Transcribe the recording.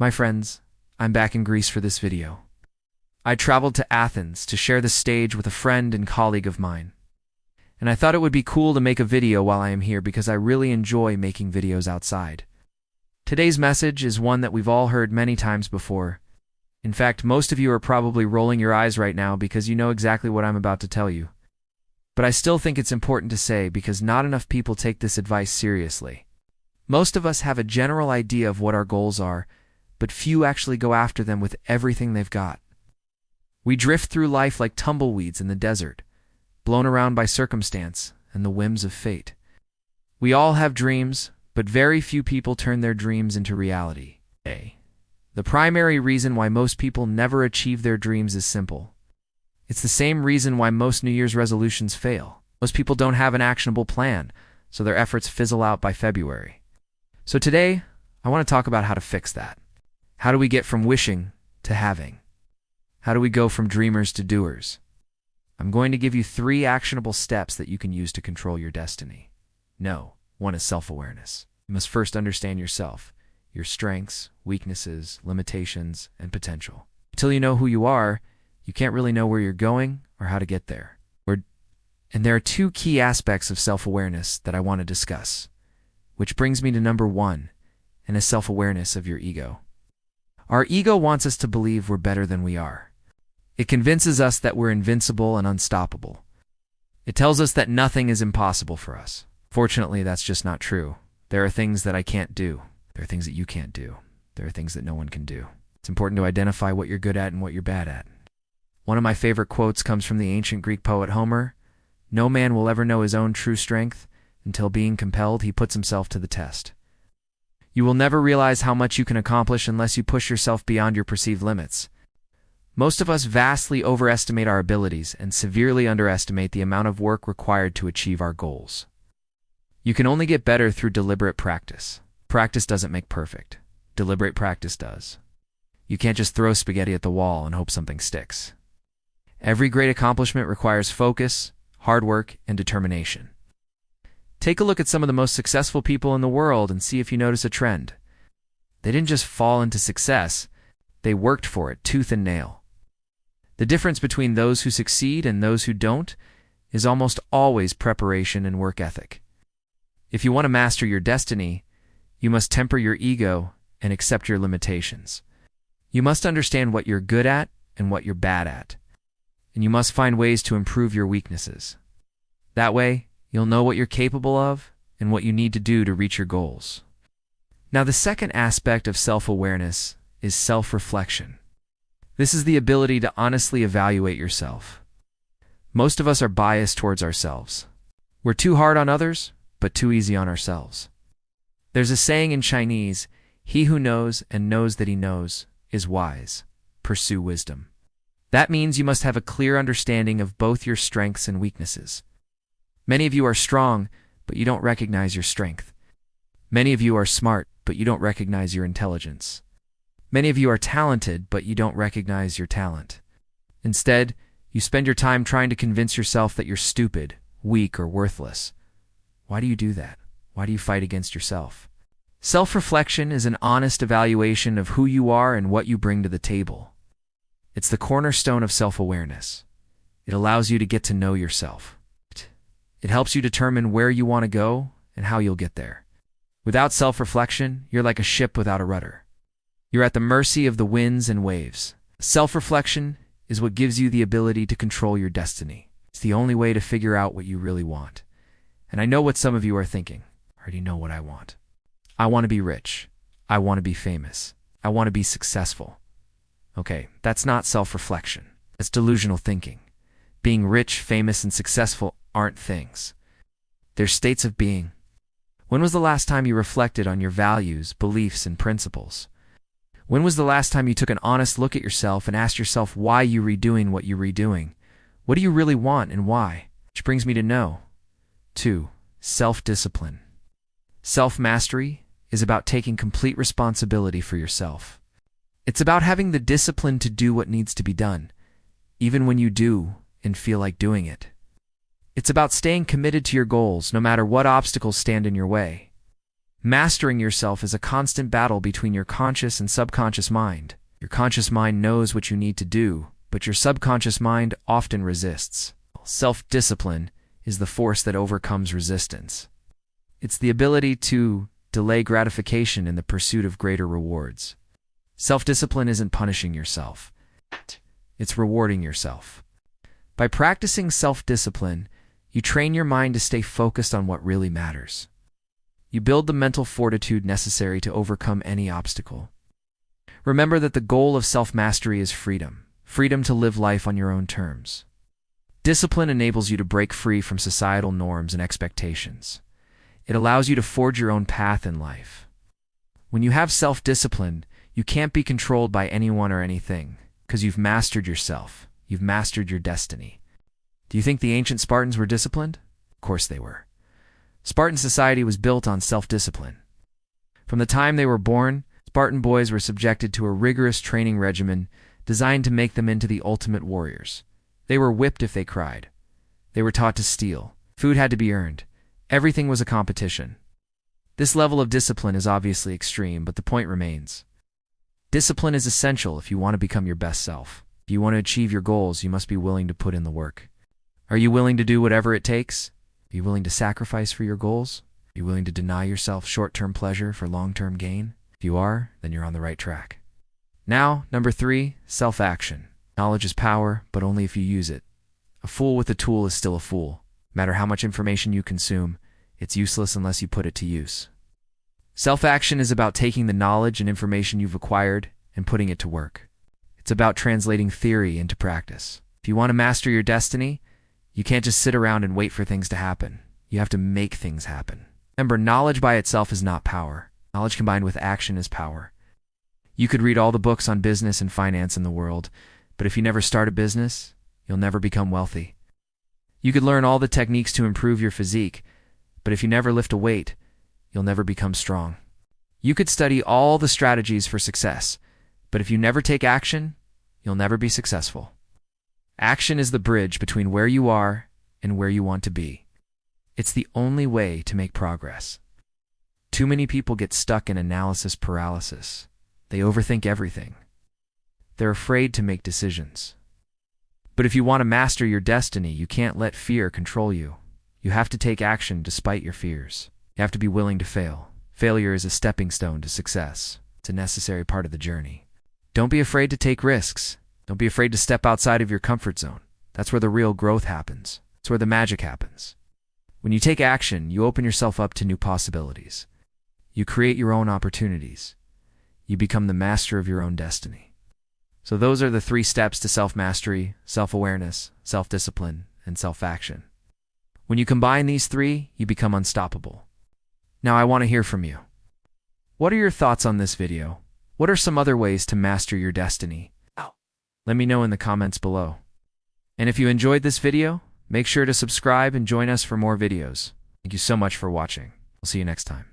My friends, I'm back in Greece for this video. I traveled to Athens to share the stage with a friend and colleague of mine. And I thought it would be cool to make a video while I am here because I really enjoy making videos outside. Today's message is one that we've all heard many times before. In fact, most of you are probably rolling your eyes right now because you know exactly what I'm about to tell you. But I still think it's important to say because not enough people take this advice seriously. Most of us have a general idea of what our goals are, but few actually go after them with everything they've got. We drift through life like tumbleweeds in the desert, blown around by circumstance and the whims of fate. We all have dreams, but very few people turn their dreams into reality. The primary reason why most people never achieve their dreams is simple. It's the same reason why most New Year's resolutions fail. Most people don't have an actionable plan, so their efforts fizzle out by February. So today, I want to talk about how to fix that. How do we get from wishing to having? How do we go from dreamers to doers? I'm going to give you 3 actionable steps that you can use to control your destiny. No, one is self-awareness. You must first understand yourself, your strengths, weaknesses, limitations, and potential. Until you know who you are, you can't really know where you're going or how to get there. And there are 2 key aspects of self-awareness that I want to discuss, which brings me to number 1, and is self-awareness of your ego. Our ego wants us to believe we're better than we are. It convinces us that we're invincible and unstoppable. It tells us that nothing is impossible for us. Fortunately, that's just not true. There are things that I can't do. There are things that you can't do. There are things that no one can do. It's important to identify what you're good at and what you're bad at. One of my favorite quotes comes from the ancient Greek poet Homer. No man will ever know his own true strength until, being compelled, he puts himself to the test. You will never realize how much you can accomplish unless you push yourself beyond your perceived limits. Most of us vastly overestimate our abilities and severely underestimate the amount of work required to achieve our goals. You can only get better through deliberate practice. Practice doesn't make perfect. Deliberate practice does. You can't just throw spaghetti at the wall and hope something sticks. Every great accomplishment requires focus, hard work, and determination. Take a look at some of the most successful people in the world and see if you notice a trend. They didn't just fall into success, they worked for it tooth and nail. The difference between those who succeed and those who don't is almost always preparation and work ethic. If you want to master your destiny, you must temper your ego and accept your limitations. You must understand what you're good at and what you're bad at, and you must find ways to improve your weaknesses. That way, you'll know what you're capable of and what you need to do to reach your goals. Now, the second aspect of self-awareness is self-reflection. This is the ability to honestly evaluate yourself. Most of us are biased towards ourselves. We're too hard on others, but too easy on ourselves. There's a saying in Chinese, "He who knows and knows that he knows is wise. Pursue wisdom." That means you must have a clear understanding of both your strengths and weaknesses. Many of you are strong, but you don't recognize your strength. Many of you are smart, but you don't recognize your intelligence. Many of you are talented, but you don't recognize your talent. Instead, you spend your time trying to convince yourself that you're stupid, weak, or worthless. Why do you do that? Why do you fight against yourself? Self-reflection is an honest evaluation of who you are and what you bring to the table. It's the cornerstone of self-awareness. It allows you to get to know yourself. It helps you determine where you want to go and how you'll get there. Without self-reflection, you're like a ship without a rudder. You're at the mercy of the winds and waves. Self-reflection is what gives you the ability to control your destiny. It's the only way to figure out what you really want. And I know what some of you are thinking. I already know what I want. I want to be rich. I want to be famous. I want to be successful. Okay, that's not self-reflection. That's delusional thinking. Being rich, famous, and successful aren't things. They're states of being. When was the last time you reflected on your values, beliefs, and principles? When was the last time you took an honest look at yourself and asked yourself why you're redoing what you're redoing? What do you really want and why? Which brings me to know. 2. Self-discipline. Self-mastery is about taking complete responsibility for yourself. It's about having the discipline to do what needs to be done, even when you do and feel like doing it. It's about staying committed to your goals no matter what obstacles stand in your way. Mastering yourself is a constant battle between your conscious and subconscious mind. Your conscious mind knows what you need to do, but your subconscious mind often resists. Self-discipline is the force that overcomes resistance. It's the ability to delay gratification in the pursuit of greater rewards. Self-discipline isn't punishing yourself. It's rewarding yourself. By practicing self-discipline, you train your mind to stay focused on what really matters. You build the mental fortitude necessary to overcome any obstacle. Remember that the goal of self-mastery is freedom. Freedom to live life on your own terms. Discipline enables you to break free from societal norms and expectations. It allows you to forge your own path in life. When you have self-discipline, you can't be controlled by anyone or anything, because you've mastered yourself. You've mastered your destiny. Do you think the ancient Spartans were disciplined? Of course they were. Spartan society was built on self-discipline. From the time they were born, Spartan boys were subjected to a rigorous training regimen designed to make them into the ultimate warriors. They were whipped if they cried. They were taught to steal. Food had to be earned. Everything was a competition. This level of discipline is obviously extreme, but the point remains. Discipline is essential if you want to become your best self. If you want to achieve your goals, you must be willing to put in the work. Are you willing to do whatever it takes? Are you willing to sacrifice for your goals? Are you willing to deny yourself short-term pleasure for long-term gain? If you are, then you're on the right track. Now, number 3, self-action. Knowledge is power, but only if you use it. A fool with a tool is still a fool. No matter how much information you consume, it's useless unless you put it to use. Self-action is about taking the knowledge and information you've acquired and putting it to work. It's about translating theory into practice. If you want to master your destiny, you can't just sit around and wait for things to happen. You have to make things happen. Remember, knowledge by itself is not power. Knowledge combined with action is power. You could read all the books on business and finance in the world, but if you never start a business, you'll never become wealthy. You could learn all the techniques to improve your physique, but if you never lift a weight, you'll never become strong. You could study all the strategies for success, but if you never take action, you'll never be successful. Action is the bridge between where you are and where you want to be. It's the only way to make progress. Too many people get stuck in analysis paralysis. They overthink everything. They're afraid to make decisions. But if you want to master your destiny, you can't let fear control you. You have to take action despite your fears. You have to be willing to fail. Failure is a stepping stone to success. It's a necessary part of the journey. Don't be afraid to take risks. Don't be afraid to step outside of your comfort zone. That's where the real growth happens. That's where the magic happens. When you take action, you open yourself up to new possibilities. You create your own opportunities. You become the master of your own destiny. So those are the 3 steps to self-mastery: self-awareness, self-discipline, and self-action. When you combine these 3, you become unstoppable. Now I want to hear from you. What are your thoughts on this video? What are some other ways to master your destiny? Let me know in the comments below. And if you enjoyed this video, make sure to subscribe and join us for more videos. Thank you so much for watching. I'll see you next time.